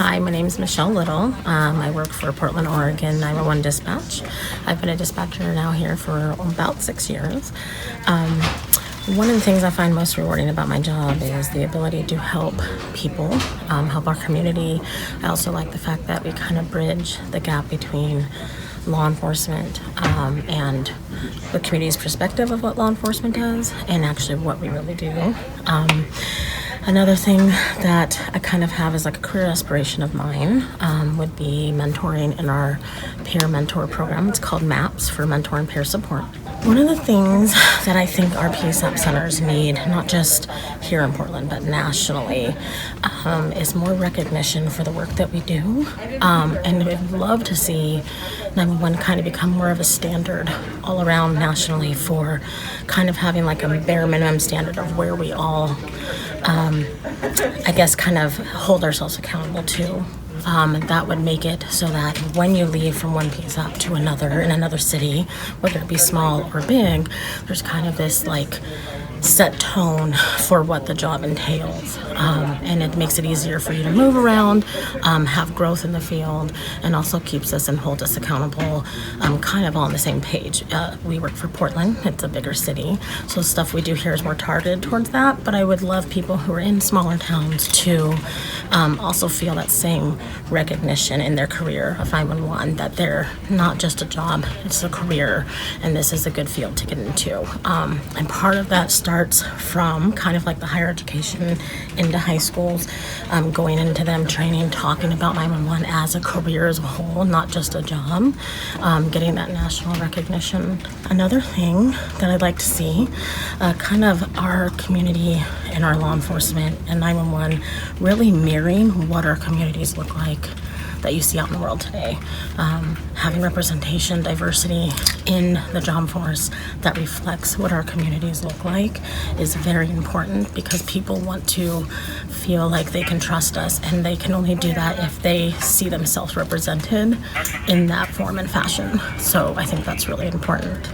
Hi, my name is Michelle Little. I work for Portland, Oregon 911 Dispatch. I've been a dispatcher now here for about 6 years. One of the things I find most rewarding about my job is the ability to help people, help our community. I also like the fact that we kind of bridge the gap between law enforcement and the community's perspective of what law enforcement does and actually what we really do. Another thing that I kind of have as like a career aspiration of mine would be mentoring in our peer mentor program. It's called MAPS for Mentor and Peer Support. One of the things that I think our PSAP centers need, not just here in Portland, but nationally, is more recognition for the work that we do. And I'd love to see 911 kind of become more of a standard all around nationally for kind of having like a bare minimum standard of where we all, I guess, kind of hold ourselves accountable to. That would make it so that when you leave from one PSAP to another in another city, whether it be small or big, there's kind of this like set tone for what the job entails. And it makes it easier for you to move around, have growth in the field, and also keeps us and holds us accountable, kind of on the same page. We work for Portland, it's a bigger city, so stuff we do here is more targeted towards that, but I would love people who are in smaller towns to also feel that same recognition in their career of 911, that they're not just a job, it's a career, and this is a good field to get into. And part of that starts from kind of like the higher education into high schools, going into them, training, talking about 911 as a career as a whole, not just a job, getting that national recognition. Another thing that I'd like to see, kind of our community and our law enforcement and 911 really mirroring what our communities look like that you see out in the world today. Having representation, diversity in the job force that reflects what our communities look like is very important, because people want to feel like they can trust us, and they can only do that if they see themselves represented in that form and fashion. So I think that's really important.